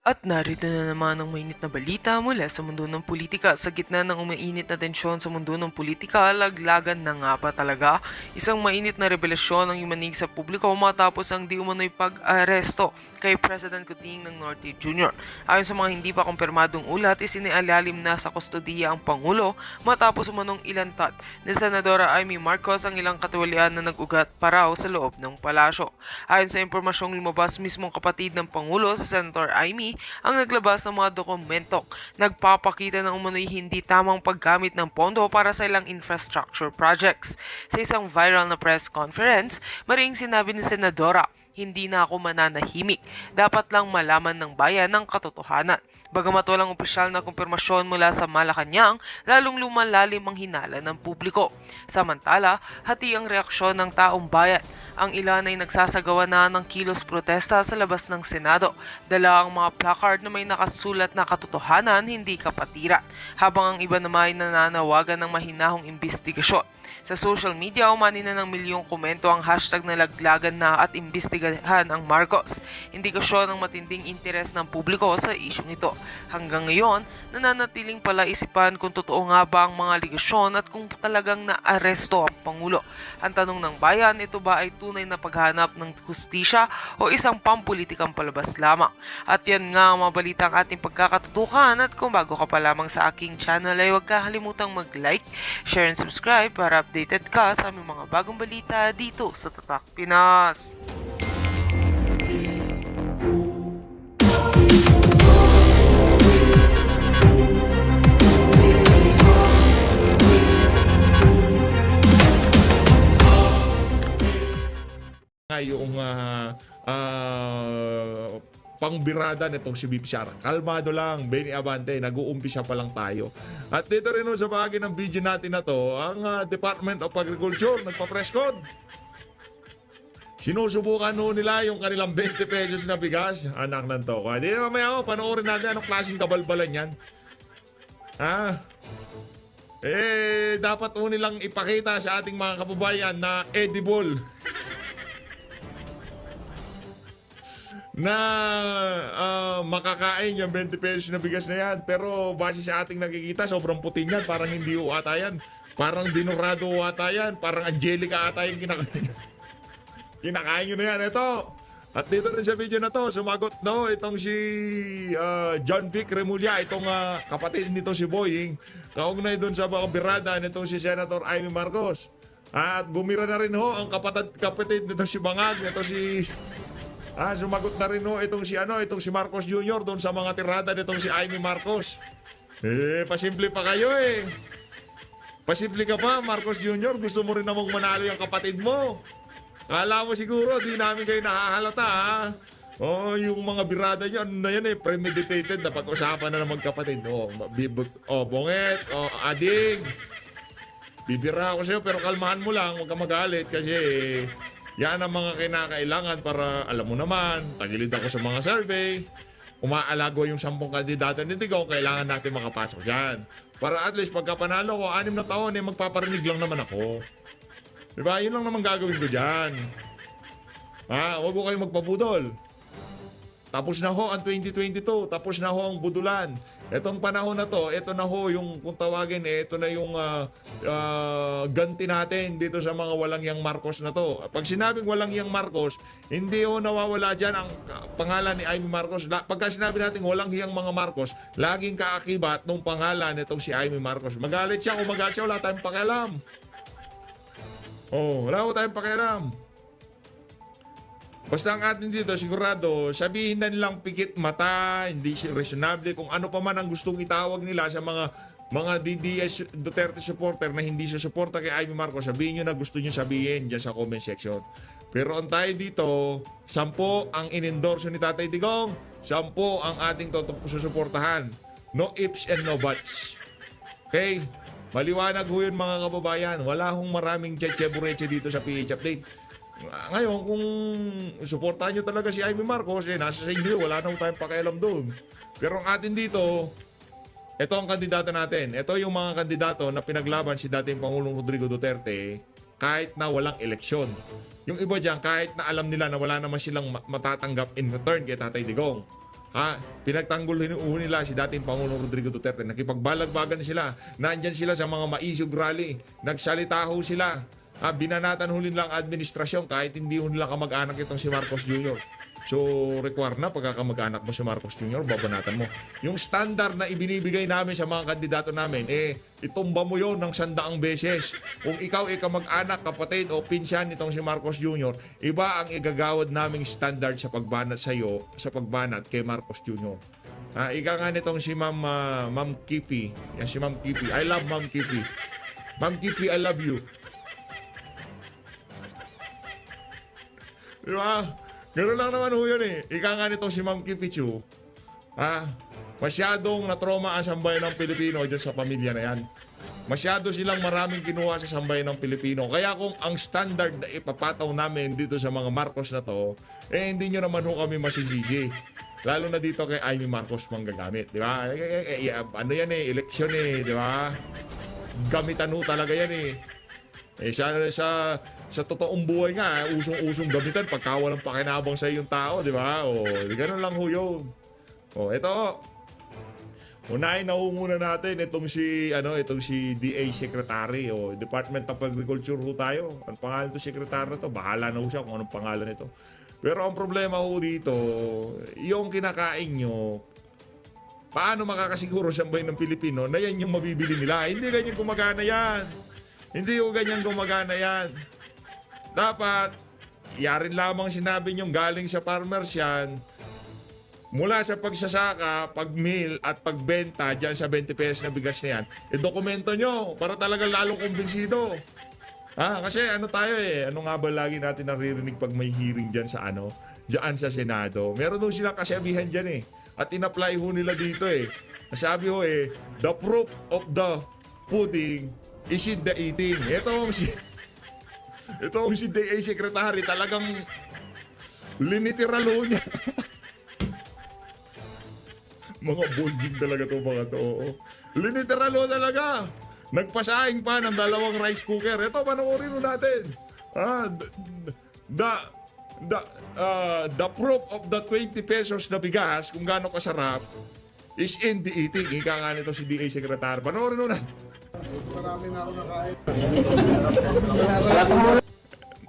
At narito na naman ang mainit na balita mula sa mundo ng politika. Sa gitna ng umainit na tensyon sa mundo ng politika, laglagan na nga ba talaga? Isang mainit na revelasyon ang yumanig sa publiko matapos ang di umano'y pag-aresto kay President Kuting ng Norte Jr. Ayon sa mga hindi pa kumpirmadong ulat, isinialalim na sa kustodiya ang Pangulo matapos umanong ilantad ni Senadora Amy Marcos ang ilang katiwalian na nag-ugat pa raw sa loob ng palasyo. Ayon sa impormasyong lumabas, mismong kapatid ng Pangulo sa Senator Amy ang naglabas ng mga dokumentong nagpapakita ng umano'y hindi tamang paggamit ng pondo para sa ilang infrastructure projects. Sa isang viral na press conference, maring sinabi ni Senadora, "Hindi na ako mananahimik. Dapat lang malaman ng bayan ng katotohanan." Bagamat walang opisyal na kumpirmasyon mula sa Malacanang, lalong lumalalim ang hinala ng publiko. Samantala, hati ang reaksyon ng taong bayan. Ang ilan ay nagsasagawa na ng kilos protesta sa labas ng Senado. Dala ang mga placard na may nakasulat na katotohanan, hindi kapatiran, habang ang iba naman ay nananawagan ng mahinahong imbestigasyon. Sa social media, umani na ng milyong komento ang hashtag na laglagan na at imbestigahan ang Marcos. Indikasyon ng matinding interes ng publiko sa isyong ito. Hanggang ngayon, nananatiling palaisipan kung totoo nga ba ang mga aligasyon at kung talagang naaresto ang Pangulo. Ang tanong ng bayan, ito ba ay tunay na paghanap ng hustisya o isang pampulitikang palabas lamang? At yan nga ang mga balitang ating pagkakatutukan, at kung bago ka pa lamang sa aking channel ay huwag kalimutang mag-like, share and subscribe para updated ka sa aming mga bagong balita dito sa Tatak Pinas. Yung pangbirada nitong si Vic Sara. Kalmado lang, Benny Abante, nag-uumpisa pa lang tayo. At dito rin sa bahagi ng video natin na to, ang Department of Agriculture nagpa-press con. Sinusubukan nila yung kanilang 20 pesos na bigas. Anak ng to. Di mamaya panoorin natin anong klaseng kabalbalan yan. Dapat nilang ipakita sa ating mga kababayan na edible. Na makakain yung 20 pesos na bigas na yan. Pero base sa ating nakikita, sobrang puti yan. Parang hindi ata yan. Parang dinurado ata yan. Parang Angelica ata yung kinakain. Kinakain nyo na yan. Ito. At dito rin sa video na to, sumagot itong si John Vic Remulla, itong kapatid nito si Boying, kaugnay doon sa mga birada nitong si Senator Amy Marcos. At bumira na rin ang kapatid nito si Bangag, ito si... sumagot na rin itong si Marcos Jr. doon sa mga tirada nitong si Amy Marcos. Pasimple pa kayo Pasimple ka pa, Marcos Jr. Gusto mo rin namang manalo yung kapatid mo. Kala mo siguro, di namin kayo nakahalata yung mga birada nyo, ano na yan premeditated na pag-usapan na ng magkapatid. Bonget, ading. Bibira ako sa'yo pero kalmahan mo lang, huwag ka magalit kasi... Yan ang mga kinakailangan para, alam mo naman, tagilid ako sa mga survey. Umaalago yung 10 kandidato ni Digong, kailangan natin makapasok dyan. Para at least pagka panalo ko, 6 na taon, magpaparinig lang naman ako. Diba? Yun lang naman gagawin ko dyan. Huwag ko kayong magpabudol. Tapos na ang 2022, tapos na ang budulan. Etong panahon na to, ito na yung kung tawagin, ito na yung ganti natin dito sa mga walang yang Marcos na to. Pag sinabing walang yang Marcos, hindi nawawala dyan ang pangalan ni Amy Marcos. Pagka sinabi natin walang yang mga Marcos, laging kaakibat nung pangalan nitong si Amy Marcos. Magalit siya, kung magalit siya, wala tayong pakialam. Wala tayong pakialam. Basta ang atin dito, sigurado, sabihin na nilang pikit mata, hindi reasonable, kung ano pa man ang gustong itawag nila sa mga DDS Duterte supporter na hindi sa suporta kay Amy Marcos, sabihin nyo na gusto nyo sabihin dyan sa comment section. Pero ang tayo dito, 10 ang in-endorse ni Tatay Digong, 10 ang ating susuportahan. No ifs and no buts. Okay? Maliwanag ho yun mga kababayan. Wala hong maraming cheche-bureche dito sa PH Update. Ngayon, kung suportahan nyo talaga si Amy Marcos, nasa sa inyo, wala na tayong pakialam doon. Pero ang atin dito, ito ang kandidato natin. Ito yung mga kandidato na pinaglaban si dating Pangulong Rodrigo Duterte kahit na walang eleksyon. Yung iba dyan, kahit na alam nila na wala naman silang matatanggap in return kay Tatay Digong. Pinagtanggol nila si dating Pangulong Rodrigo Duterte. Nakipagbalagbagan sila. Nandyan sila sa mga maisog rally. Nagsalita ho sila. Binanatan ho nila ang administrasyon kahit hindi ho nila kamag-anak itong si Marcos Jr. So, require na pagkakamag-anak mo si Marcos Jr., babanatan mo. Yung standard na ibinibigay namin sa mga kandidato namin, itumba mo yon ng 100 beses. Kung ikaw kamag-anak, kapatid o pinsan nitong si Marcos Jr., iba ang igagawad naming standard sa pagbanat sa iyo, sa pagbanat kay Marcos Jr. Ika nga nitong si Ma'am Kipi. Yan si Ma'am Kipi. I love Ma'am Kipi. Ma'am Kipi, I love you. Diba? Gano'n lang naman ho yun Ika nga nitong si Ma'am Kipichu, masyadong na-trauma ang sambayan ng Pilipino dyan sa pamilya na yan. Masyado silang maraming kinuha sa sambayan ng Pilipino. Kaya kung ang standard na ipapataw namin dito sa mga Marcos na to, hindi nyo naman ho kami masisisi. Lalo na dito kay Amy Marcos manggagamit. Di ba? Ano yan eleksyon di ba? Gamitan ho talaga yan sa totoong buhay nga, usong-usong gamitan pagka walang pakinabang sa iyong tao, di ba? Ganun lang ho yun. Ito. Unahin na ho muna natin itong si DA Secretary Department of Agriculture ho tayo. Ang pangalan to Secretary na to, bahala na ho siya kung anong pangalan nito. Pero ang problema ho dito, yung kinakain nyo, paano makakasiguro sa bayan ng Pilipino na yan yung mabibili nila? Hindi ganyan gumagana yan. Hindi ho ganyan gumagana yan. Dapat, yarin lamang sinabi nyong galing sa farmers yan, mula sa pagsasaka, pagmil at pagbenta dyan sa 20 pesos na bigas na yan, dokumento nyo para talagang lalong kumbinsido. Kasi tayo ano nga ba lagi natin naririnig pag may hearing dyan sa dyan sa Senado. Meron daw silang kasabihan dyan At in-apply ho nila dito Sabi ho the proof of the pudding is in the eating. Ito ang si DA Secretary talagang linitiralo niya. Mga bulging talaga to mga to. Linitiralo talaga. Nagpasaing pa ng 2 rice cooker. Ito, panoorin mo natin. The proof of the 20 pesos na bigas, kung gaano kasarap, is in the eating. Ika nga nito si DA Secretary. Panoorin mo natin. Marami na ako nakain.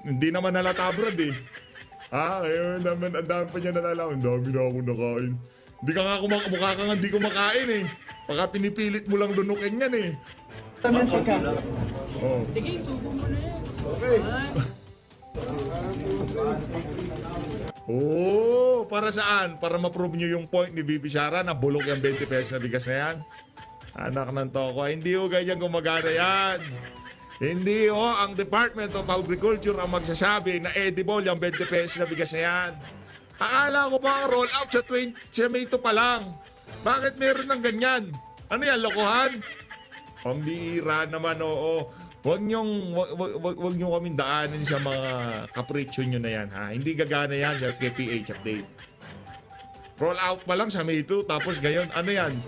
Hindi naman halata Brad Ngayon naman, ang dami pa niya nalalaman. Ang dami na ako nakain. Hindi ka nga mukha ka nga hindi kumakain Baka pinipilit mo lang dunukin yan Sige, subo mo na yan. Okay. Para saan? Para ma-prove nyo yung point ni Bibi Sara na bulok yung 20 pesos na bigas na yan. Anak ng toko, hindi ganyan gumagana yan. Hindi ang Department of Agriculture ang magsasabi na edible yung 20 pesos na bigas na yan. Akala ko ba ang roll out sa May 2 pa lang? Bakit meron ng ganyan? Ano yan, lokohan? Pambihira naman, Huwag nyo kaming daanin sa mga kapritsyo nyo na yan, Hindi gagana yan sa KPH update. Roll out pa lang sa May 2, tapos ngayon, ano yan,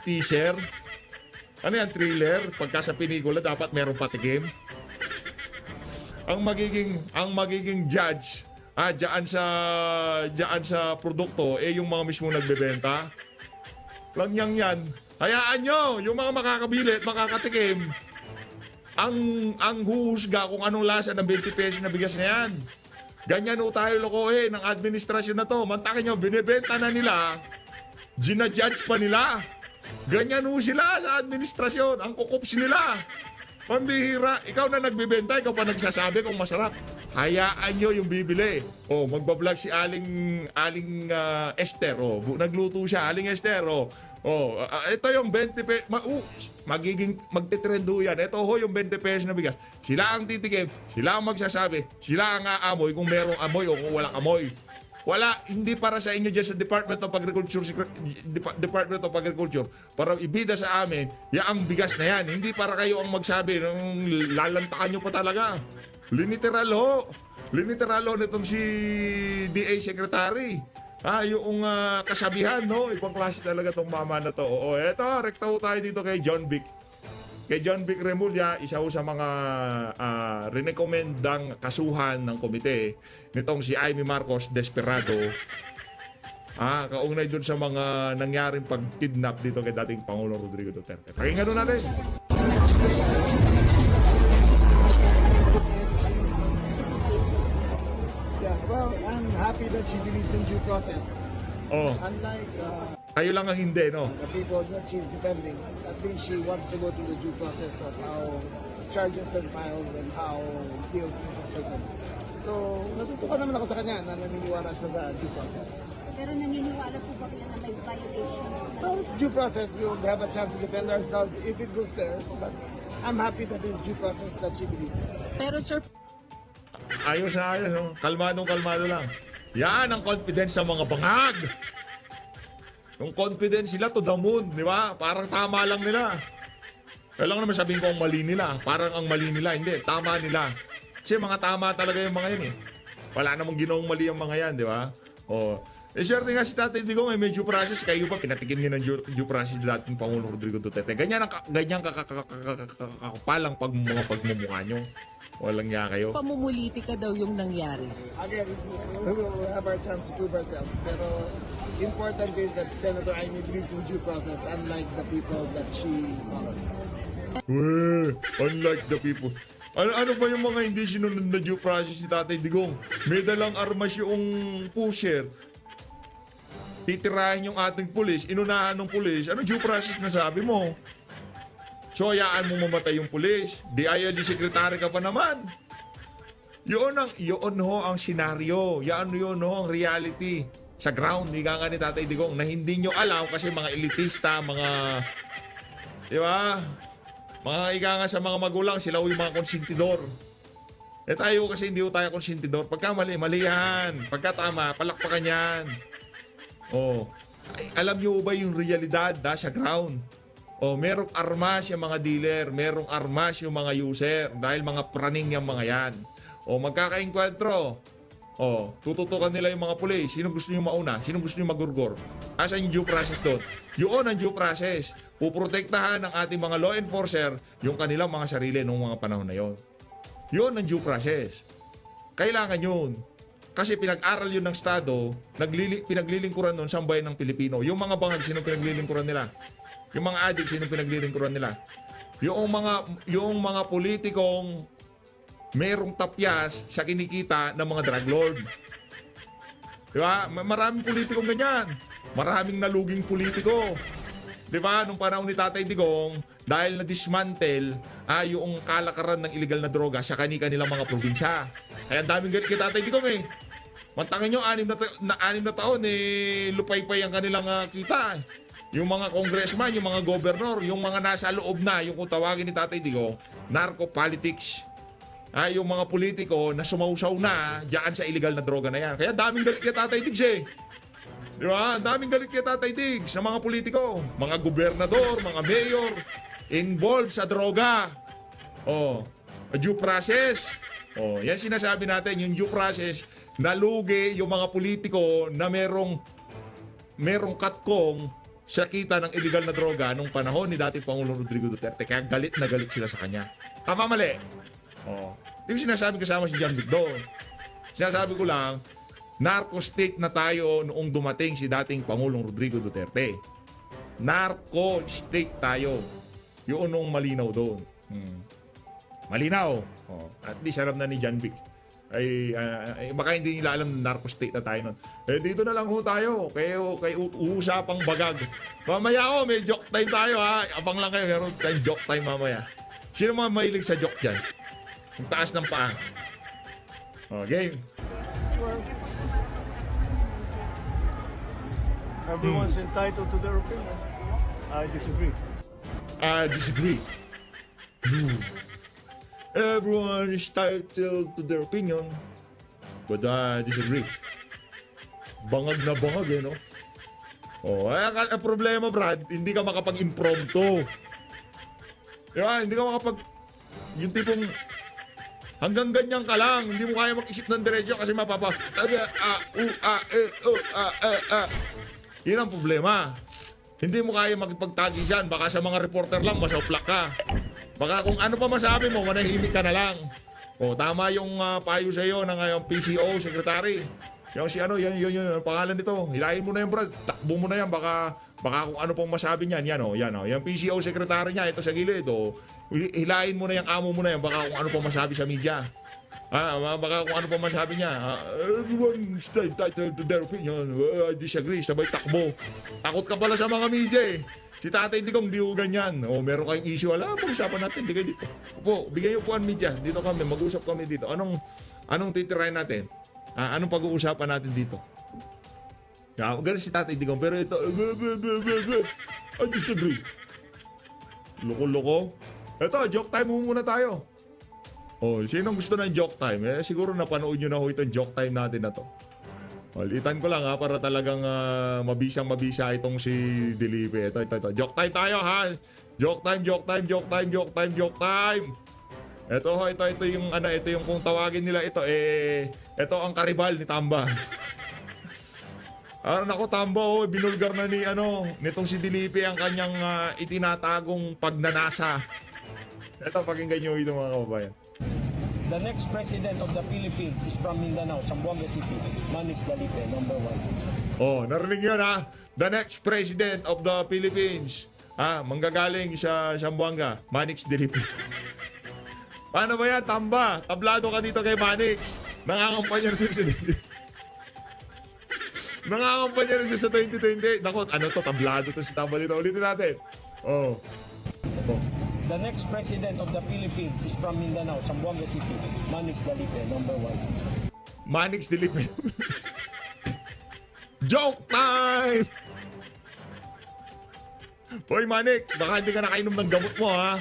teaser? Ano yan, thriller? Pagka sa pelikula, dapat meron patikim. Ang magiging judge, diyan sa produkto, yung mga mismo nagbebenta. Lang yan. Hayaan nyo, yung mga makakabili at makakatikim, ang huhusga kung anong lasa ng 20 pesos na bigas na yan. Ganyan tayo lokohin ng administrasyon na to. Mantakin nyo, binibenta na nila, ginajudge pa nila. Ganyan sila sa administrasyon. Ang kukups nila. Pambihira. Ikaw na nagbibenta, ikaw pa nagsasabi kung masarap. Hayaan nyo yung bibili. Magbablog si Aling Esther. Nagluto siya, Aling Esther. Ito yung 20 pesos. Magtitrendo yan. Ito yung 20 pesos na bigas. Sila ang titikim. Sila ang magsasabi. Sila ang aamoy kung merong amoy o kung walang amoy. Wala, hindi para sa inyo dyan sa Department of Agriculture para ibida sa amin, ang bigas na yan. Hindi para kayo ang magsabi, lalantakan nyo pa talaga. Literal nitong si DA Secretary. Yung kasabihan, ibang klase talaga tong mama na to. Eto, rekta tayo dito kay John Vic. Kay John Vic Remulla, isa sa mga rinekomendang kasuhan ng komite nitong si Amy Marcos Desperado. Kaugnay dun sa mga nangyaring pag-kidnap dito kay dating Pangulong Rodrigo Duterte. Pakinggan doon natin. Yeah, well, I'm happy that she believes in due process. Oh, Unlike kayo lang ang hindi, no? the people that she's defending, at least she wants to go through the due process of how charges are filed and how guilt is asserted. So, natutuwa naman ako sa kanya na naniniwala siya sa due process. Pero naniniwala po ba kayo na may violations na Well, it's due process. We'll have a chance to defend ourselves if it goes there. But I'm happy that it's due process that she believes in. Pero sir, Ayos na ayos, no? Kalmado lang. Yan ang confidence sa mga bangag. Yung confidence sila to the moon, di ba? Parang tama lang nila. Kaya lang naman sabihin ko ang mali nila. Parang ang mali nila. Hindi, tama nila. Kasi mga tama talaga yung mga yan eh. Wala namang ginawang mali ang mga yan, di ba? Oh. Swerte nga si Tatay Digong may due process. Kayo pa pinatikim niyo ng due process dating Pangulong Rodrigo Duterte. Ganyan kakapalang mga pagmumukha nyo. Walang niya kayo. pamumulitika daw yung nangyari. Again, we'll have our chance to prove ourselves. Pero important is that Senator Amy believes in due process unlike the people that she follows. Unlike the people. Ano ba yung mga hindi sinunod na due process ni Tatay Digong? May dalang armas yung pusher. Titirahin yung ating pulis, inunahan ng pulis. Ano due process na sabi mo? So, hayaan mo mamatay yung pulis. DILG secretary ka pa naman. Yun ho ang senaryo. Yun ho ang reality. Sa ground, higa nga ni Tatay Digong na hindi nyo alam kasi mga elitista, mga... Di ba? Mga higa nga sa mga magulang, sila yung mga konsentidor. Tayo kasi hindi ho tayo konsentidor. Pagka mali, mali yan. Pagka tama, palakpakan yan. Alam nyo ba yung realidad sa ground? Merong armas yung mga dealer, merong armas yung mga user dahil mga praning yung mga yan. Magkakainkwentro. Tututukan nila yung mga pulis. Sino gusto nyo mauna? Sino gusto nyo magurgor? Asan yung due process doon? Yun ang due process. Puprotektahan ng ating mga law enforcer yung kanilang mga sarili noong mga panahon na yon. Yun ang due process. Kailangan yun. Kasi pinag-aral yun ng Estado, pinaglilingkuran nun sa bayan ng Pilipino. Yung mga bangag, sino pinaglilingkuran nila? Yung mga adik, sino pinaglilingkuran nila? Yung mga politikong merong tapyas sa kinikita ng mga drug lord. Diba? Maraming politikong ganyan. Maraming naluging politiko. Diba? Nung panahon ni Tatay Digong, dahil na-dismantle yung kalakaran ng illegal na droga sa kanilang mga probinsya. Kaya ang daming galit kay Tatay Digong eh. Mantangin nyo, 6 na taon lupay-pay ang kanilang kita. Yung mga congressman, yung mga governor, yung mga nasa loob na, yung kung tawagin ni Tatay Digong, narco-politics. Yung mga politiko na sumausaw na diyan sa illegal na droga na yan. Kaya daming galit kay Tatay Diggs eh. Di ba? Daming galit kay Tatay Diggs sa mga politiko. Mga gobernador, mga mayor, involved sa droga. Due process. Yan sinasabi natin, yung due process, nalugi yung mga politiko na merong katkong sa kita ng illegal na droga nung panahon ni dating Pangulong Rodrigo Duterte. Kaya galit na galit sila sa kanya. Tama mali. Hindi ko sinasabi kasama si John Vic doon. Sinasabi ko lang, narco state na tayo noong dumating si dating Pangulong Rodrigo Duterte. Narco state tayo. Yun nung malinaw doon. Malinaw. At least alam na ni John Vic. Baka hindi nila alam na narco state na tayo nun. Dito na lang ho tayo. Kay uusapang bagag. Mamaya may joke time tayo ha. Abang lang kayo. Meron tayong joke time mamaya. Sino mga mahilig sa joke dyan? Ang taas ng paa. Game. Everyone's entitled to their opinion. I disagree. I disagree. No. Everyone is entitled to their opinion. But I disagree. Bangag na bangag no? Ang problema, Brad, hindi ka makapag-impromptu. Diba? Hindi ka yung tipong hanggang ganyan ka lang, hindi mo kaya mag-isip ng diretsyo kasi Yun ang problema. Hindi mo kaya makipagtagisan. Baka sa mga reporter lang, masauplak ka. Baka kung ano pa masabi mo, manahimik ka na lang. Tama yung payo sa iyo ng PCO, secretary. Yung si ano, yan, ang pangalan nito. Hilahin mo na yan, Brad. Takbo mo na yan. Baka kung ano pong masabi niyan. Yan, oh. Yan, oh. Yung PCO secretary niya, ito sa gilid, oh. Hilahin mo na yung amo mo na yan. Baka kung ano pong masabi sa media. Baka kung ano pong masabi niya. Everyone stay entitled to their opinion. I disagree. Sabay takbo. Takot ka pala sa mga media, eh. Si Tatay Digong, di ko ganyan. O, meron kayong issue. Alam, pag-usapan natin. Di kayo dito. Opo, bigay yung puan media. Dito kami, mag-usap kami dito. Anong titirahin natin? Anong pag-uusapan natin dito? Ganun si Tatay Digong. Pero ito, I disagree. Loko-loko. Ito, joke time muna tayo. Oh, sinong gusto ng joke time? Siguro napanood nyo na ho itong joke time natin na to. Ulitan ko lang para talagang mabisang-mabisa itong si Dilipe. Ito. Joke time tayo, ha? Joke time. Ito yung ito yung kung tawagin nila ito ito ang karibal ni Tamba. Nako, Tamba, binulgar na nitong si Dilipe ang kanyang itinatagong pagnanasa. Ito, pakinggan nyo ito, mga kababayan. The next president of the Philippines is from Mindanao, Zamboanga City, Manix Dalipe, number 1. Oh, narinig yun, ha? The next president of the Philippines. Manggagaling sa Zamboanga, Manix Dalipe. Paano ba yan, Tamba? Tablado ka dito kay Manix. Nangangampanya na siya sa Nangangampanya na siya sa 2028. Naku, tablado to si Tamba dito. Ulitin natin. Oh. The next president of the Philippines is from Mindanao, Zamboanga City, Manix Dalipe, number 1. Manix Dilipe. Joke time! Hoy, Manix, baka hindi ka nakainom ng gamot mo, ha?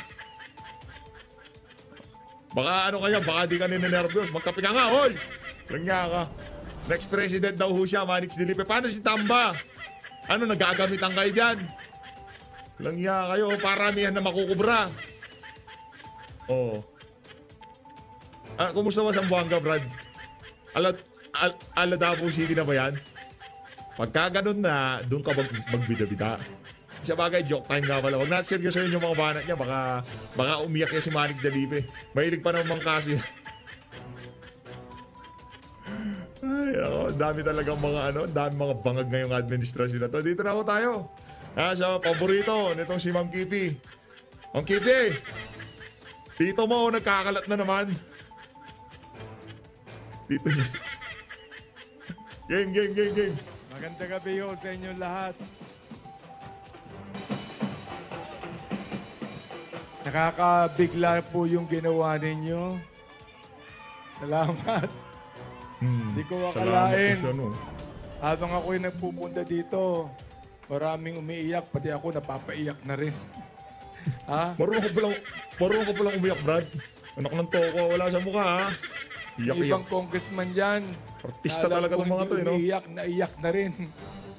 Baka baka di ka ninenervyos. Magkape ka nga, hoy! Langya ka. Next president daw ho siya, Manix Dilipe. Paano si Tamba? Nagagamitan kayo dyan? Langya kayo, paramihan na makukubra. Oh. Kumusta ba Zamboanga, Brad? Aladabo City na ba yan? Pagka ganun na, doon ka magbida-bida. Sa bagay, joke time nga pala. Huwag natin seryosohin yung mga banat niya. Baka umiyak niya si Manix Dalipe. Mahilig pa naman kasi. Ay, dami talagang dami mga bangag ngayong administrasyon na to. Dito na ako tayo. Sa paborito nitong si Ma'am Kipi. Ma'am Kipi, tito mo nagkakalat na naman. Tito niya. Game. Magandang gabi ho sa inyong lahat. Nakakabigla po yung ginawa ninyo. Salamat. Hindi ko akalain. Habang ako'y nagpupunta dito, maraming umiiyak, pati ako napapaiyak na rin. Marunong ko palang umiyak, Brad. Anak ng toko, wala sa mukha, ha? Ibang congressman yan. Artista talaga itong mga to, no? Naiyak na rin.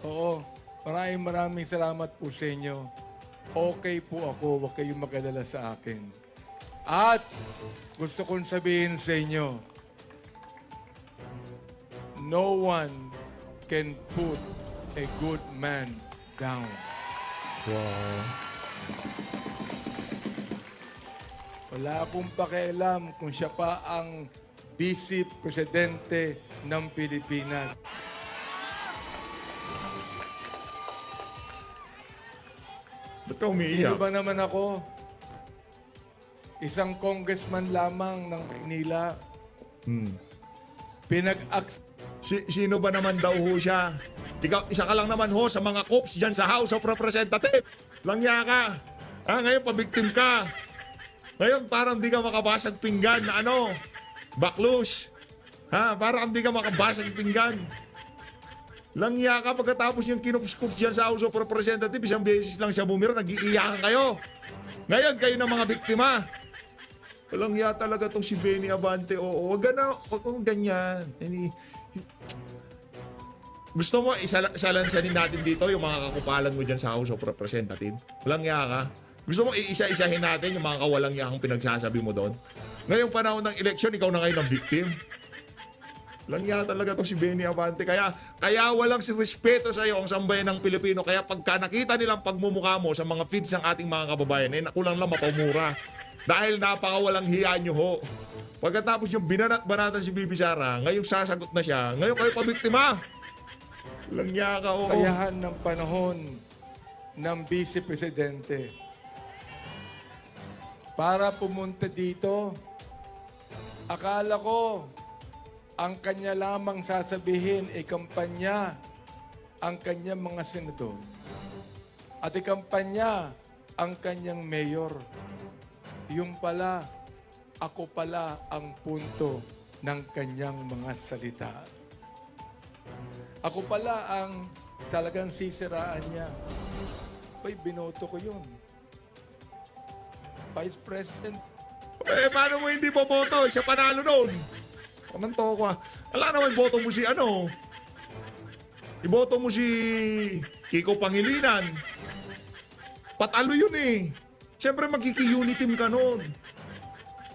Oo. Maraming salamat po sa inyo. Okay po ako, huwag kayong mag-alala sa akin. At gusto kong sabihin sa inyo, no one can put a good man down. Wow. Wala akong pakialam kung siya pa ang Vice Presidente ng Pilipinas. Ba't ka umiiyak? Sino ba naman ako? Isang congressman lamang ng Manila. Sino ba naman daw ho siya? Isa ka lang naman ho sa mga cops dyan sa House of Representatives. Langya ka. Ngayon pabiktim ka. Ngayon parang di ka makabasag pinggan na baklus. Parang di ka makabasag pinggan. Langya ka pagkatapos yung kinups-kups dyan sa House of Representatives. Isang beses lang siya bumira, nag-iiyakan kayo. Ngayon kayo ng mga biktima. Langya talaga tong si Benny Abante. Oo, wag ganyan. Gusto mo, isalansanin natin dito yung mga kakupalan mo dyan sa House of Representatives? Langya ka. Gusto mo, isa-isahin natin yung mga kawalang yakang pinagsasabi mo doon? Ngayong panahon ng eleksyon, ikaw na ngayon ang victim. Langya talaga to si Benny Abante. Kaya walang respeto sa iyo ang sambayan ng Pilipino. Kaya pagka nakita nilang pagmumukha mo sa mga feeds ng ating mga kababayan, nakulang lang mapamura. Dahil napakawalang hiya nyo ho. Pagkatapos yung binanat-banatan si Bibi Sara, ngayong sasagot na siya, ngayon kayo pabiktima. Walang hiya ka, oo. Sayahan ng panahon ng Vice Presidente para pumunta dito. Akala ko ang kanya lamang sasabihin ay kampanya ang kanyang mga senador at ikampanya ang kanyang mayor. Yung pala, ako pala ang punto ng kanyang mga salita. Ako pala ang talagang sisiraan niya. Ay, binoto ko yun. Vice President. Eh, paano mo hindi boboto? Siya panalo noon. Kamanto ko ah. Wala naman boto mo si ano. Iboto mo si Kiko Pangilinan. Patalo yun eh. Siyempre magkiki-unity team ka noon.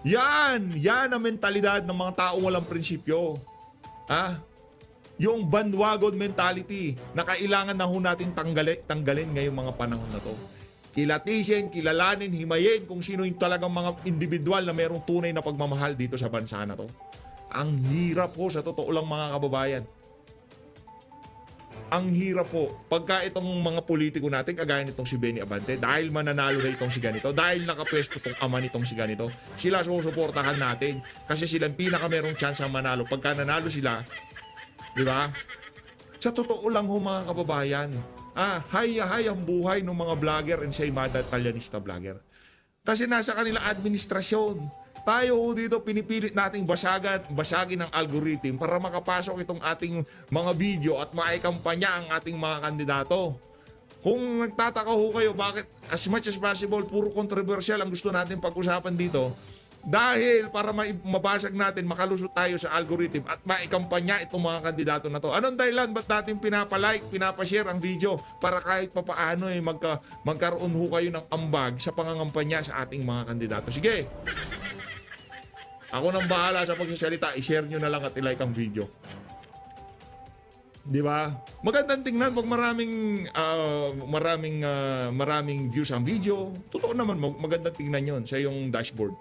Yan ang mentalidad ng mga taong walang prinsipyo. Yung bandwagon mentality na kailangan na ho natin tanggalin ngayong mga panahon na to. Kilatisin, kilalanin, himayin kung sino yung talagang mga individual na merong tunay na pagmamahal dito sa bansa na to. Ang hirap po sa totoo lang mga kababayan. Ang hirap po pagka itong mga politiko natin kagaya nitong si Benny Abante, dahil mananalo na itong si ganito, dahil nakapwesto itong ama nitong si ganito, sila susuportahan natin kasi silang pinaka merong chance ang manalo. Pagka nanalo sila, di ba? Sa totoo lang ho mga kababayan, hay ang buhay ng mga vlogger and say mada talyanista vlogger. Kasi nasa kanila administrasyon. Tayo ho dito pinipilit nating basagin ang algorithm para makapasok itong ating mga video at maikampanya ang ating mga kandidato. Kung nagtataka ho kayo bakit as much as possible puro controversial ang gusto natin pag-usapan dito, dahil para mabasag natin, makalusot tayo sa algorithm at maikampanya itong mga kandidato na to. Anong dahilan? Ba't natin pinapalike, pinapashare ang video para kahit papaano magkaroon ho kayo ng ambag sa pangangampanya sa ating mga kandidato? Sige! Ako nang bahala sa pagsasalita, i-share nyo na lang at i-like ang video. Di ba? Magandang tingnan pag maraming views ang video. Totoo naman, magandang tingnan yon sa yung dashboard.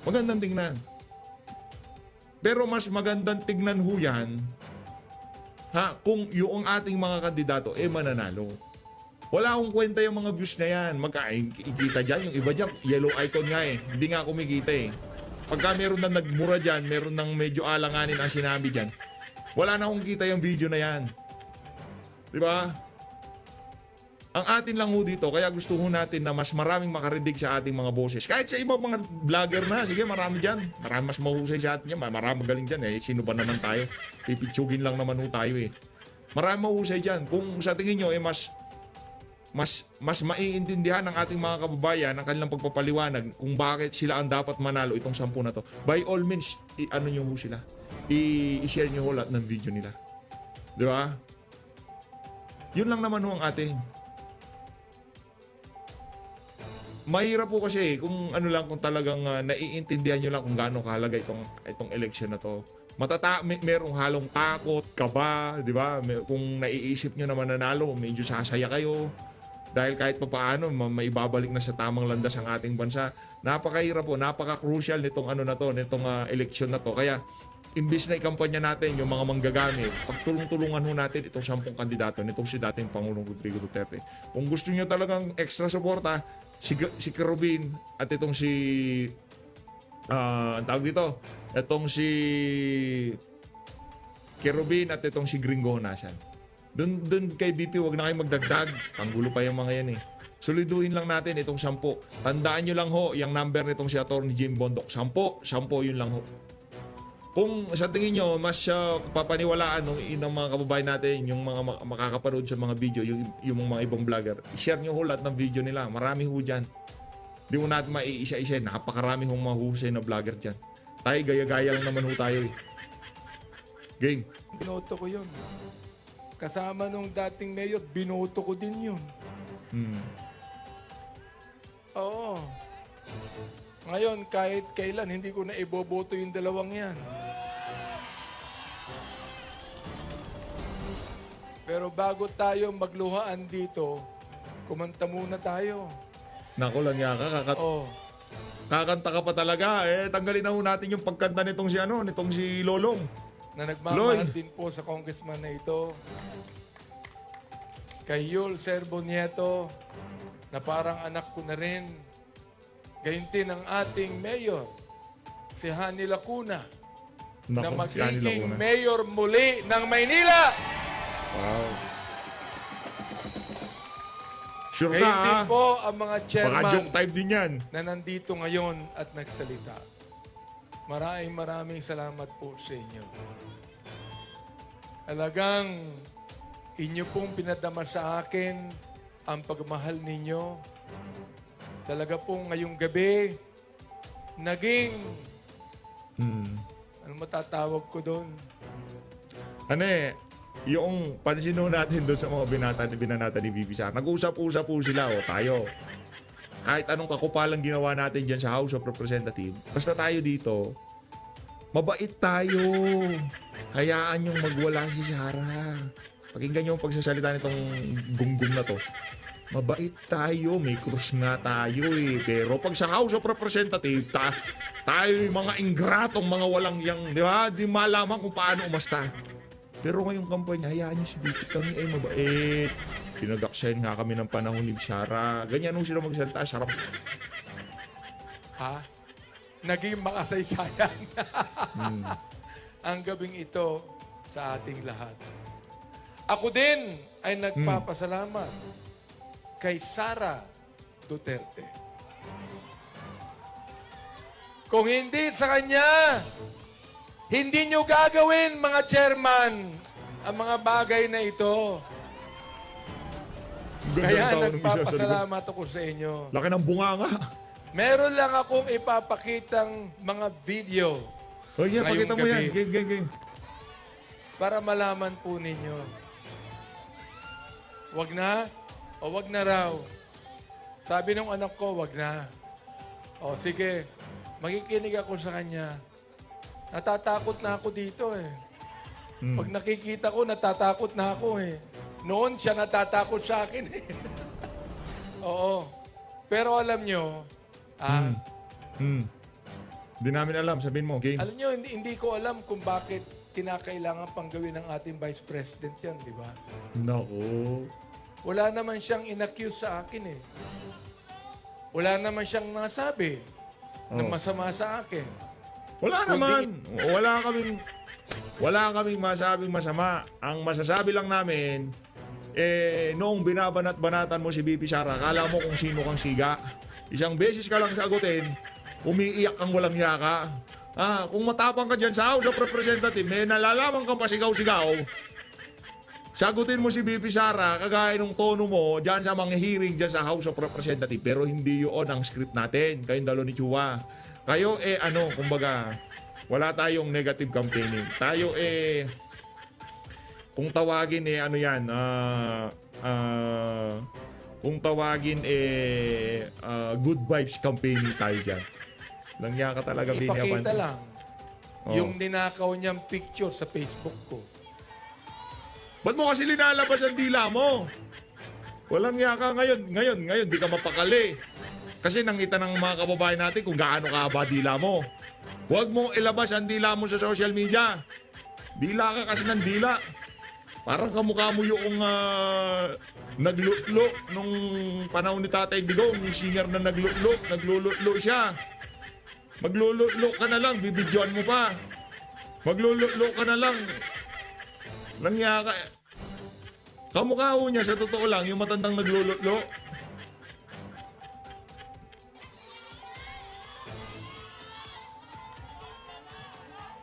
Magandang tingnan. Pero mas magandang tingnan ho yan, kung yung ating mga kandidato mananalo. Wala akong kwenta yung mga views na yan. Ikita dyan, yung iba dyan, yellow icon nga eh. Hindi nga kumikita eh. Pagka meron na nagmura dyan, meron nang medyo alanganin ang sinabi dyan, wala na akong kita yung video na yan. Di ba? Ang atin lang ho dito, kaya gusto ho natin na mas maraming makarinig sa ating mga boses. Kahit sa ibang mga vlogger na, sige marami dyan. Marami mas mahusay sa atin yan, marami magaling dyan eh. Sino ba naman tayo? Pipitsugin lang naman ho tayo eh. Marami mahusay dyan. Kung sa tingin nyo mas maiintindihan ng ating mga kababayan ang kanilang pagpapaliwanag kung bakit sila ang dapat manalo itong 10 na to. By all means, ano nyo ho sila. I-share nyo ho lahat ng video nila. Di ba? Yun lang naman ho ang ating. Mahirap po kasi kung ano lang, kung talagang naiintindihan nyo lang kung gaano kahalaga itong election na to. Merong halong takot, kaba, di ba? Kung naiisip nyo naman nanalo, medyo sasaya kayo. Dahil kahit pa paano, maibabalik na sa tamang landas ang ating bansa. Napakahirap po, napaka-crucial nitong eleksyon na to. Kaya, imbis na ikampanya natin yung mga manggagamit, pagtulong-tulungan ho natin itong 10 kandidato nitong si dating Pangulong Rodrigo Duterte. Kung gusto nyo talagang extra suporta, si Kerubin at itong si ang tawag dito, itong si Kerubin at itong si Gringo Honasan. Doon kay BP, wag na kayo magdagdag. Panggulo pa yung mga yan eh. Soliduhin lang natin itong 10. Tandaan nyo lang ho, yung number nitong si Atty. Jim Bondoc. 10 yun lang ho. Kung sa tingin nyo, mas papaniwalaan ng mga kababayan natin, yung mga makakapanood sa mga video, yung mga ibang vlogger, share nyo ho lahat ng video nila. Marami ho dyan. Di mo natin maiisa-isa. Napakarami hong mahusay na vlogger dyan. Tayo, gaya-gaya lang naman ho tayo eh. Gang. Binoto ko yun. Kasama nung dating mayor, binoto ko din yun. Oo. Ngayon, kahit kailan, hindi ko na iboboto yung dalawang yan. Pero bago tayo magluhaan dito, kumanta muna tayo. Nako lang yaka, Kakanta ka pa talaga. Tanggalin na ho natin yung pagkanta nitong si Lolong. Na nagmamahal Loy. din po sa congressman na ito. Kay Yul Servo Nieto, na parang anak ko na rin. Gayon din ang ating mayor, si Hani Lacuna, na Nako, si Ani magiging Lacuna. mayor muli ng Maynila. Wow. Sure ka, Gayon din ha? po ang mga Baka chairman joke time din yan. na nandito ngayon at nagsalita. Maraming salamat po sa inyo. Talagang inyo pong pinadama sa akin ang pagmahal ninyo. Talaga pong ngayong gabi, naging, ano matatawag ko doon? Ano yung pansin ho natin doon sa mga binanata ni VP Sara. Nag-usap-usap po sila, tayo. Kahit anong kakupalang ginawa natin dyan sa House of Representatives, basta tayo dito, mabait tayo. Hayaan yung magwala si Sara. Pakinggan nyo ang pagsasalita nitong gunggong na to. Mabait tayo, may krus nga tayo Pero pag sa House of Representatives, tayo yung mga ingratong mga walang yang, di ba? Di malaman kung paano umasta. Pero ngayong kampanya, hayaan nyo si BP, kami ay mabait. Pinag-aksyon nga kami ng panahon ni Sara. Ganyan nung sila magsalita, sarap. Ha? Naging makasaysayan ang gabing ito sa ating lahat. Ako din ay nagpapasalamat kay Sara Duterte. Kung hindi sa kanya, hindi nyo gagawin, mga chairman, ang mga bagay na ito. Ganda Kaya ng tao ng isa sa likod. nagpapasalamat ako sa inyo. Laki ng bunganga. Meron lang akong ipapakitang mga video O yan, Ngayong pakita mo yan. gabi. Game. para malaman po ninyo. Wag na o wag na raw. Sabi ng anak ko, wag na. O sige, makikinig ako sa kanya. Natatakot na ako dito Pag nakikita ko, natatakot na ako Noon siya natatakot sa akin Oo. Pero alam nyo, Hindi namin alam, sabihin mo, game. alam nyo, hindi ko alam kung bakit kinakailangan pang gawin ng ating Vice President yan, di ba? Nako. Wala naman siyang inaccuse sa akin Wala naman siyang nasabi na masama sa akin. Wala naman. Wala kaming masabing masama. Ang masasabi lang namin, noong binabanat-banatan mo si BP Sara, akala mo kung sino kang siga. Isang beses ka lang sagutin, umiiyak kang walang yaka. Kung matapang ka dyan sa House of Representatives, may nalalaman kang pasigaw-sigaw, sagutin mo si BP Sara, kagaya ng tono mo, dyan sa mga hearing dyan sa House of Representatives. Pero hindi yun ang script natin. Kayong dalo ni Chua. Kayo kumbaga, wala tayong negative campaigning. Tayo kung tawagin kung tawagin good vibes campaigning tayo dyan. Langya ka talaga, Ipakita lang Oh. yung ninakaw niyang picture sa Facebook ko. Ba't mo kasi linalabas ang dila mo? Walang yaka ngayon, di ka mapakali. Kasi nangita ng mga kababayan natin kung gaano kahaba dila mo. Huwag mong ilabas ang dila mo sa social media. Dila ka kasi ng dila. Parang kamukha mo yung naglutlo nung panahon ni Tatay Digong, yung singer na naglulutlo siya. Maglulutlo ka na lang, bibidyoan mo pa. Maglulutlo ka na lang. Langya ka. Kamukha ho niya, sa totoo lang, yung matandang naglulutlo.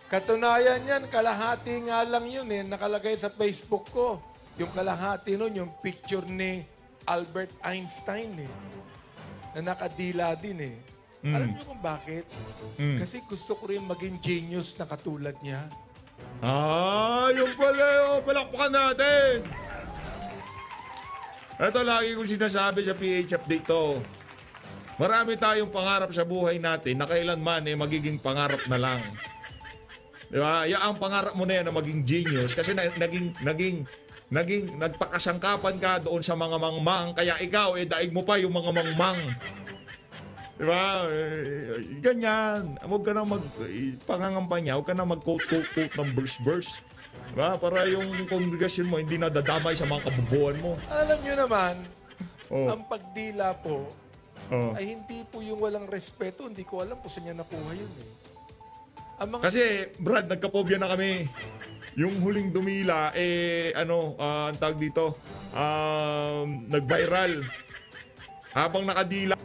Katunayan yan, kalahati nga lang yun nakalagay sa Facebook ko. Yung kalahati nun, yung picture ni Albert Einstein na nakadila din Alam niyo kung bakit? Kasi gusto ko rin maging genius na katulad niya. Yung pala yun. Palakpakan natin. Ito lagi kong sinasabi sa PH Update to. Marami tayong pangarap sa buhay natin na kailanman magiging pangarap na lang. Diba? Ang pangarap mo na yan na maging genius kasi nagpakasangkapan ka doon sa mga mangmang kaya ikaw daig mo pa yung mga mangmang. Diba? Ganyan. Huwag ka na pangangampanya, huwag ka na mag-quote-quote ng verse-verse. Diba? Para yung kongregasyon mo hindi nadadamay sa mga kabubuan mo. Alam nyo naman, Oh. ang pagdila po Oh. ay hindi po yung walang respeto. Hindi ko alam kung saan niya nakuha yun eh. Ang mga Kasi, Brad, nagkapobya na kami. Yung huling dumila, ang tawag dito, nag-viral. Habang nakadila,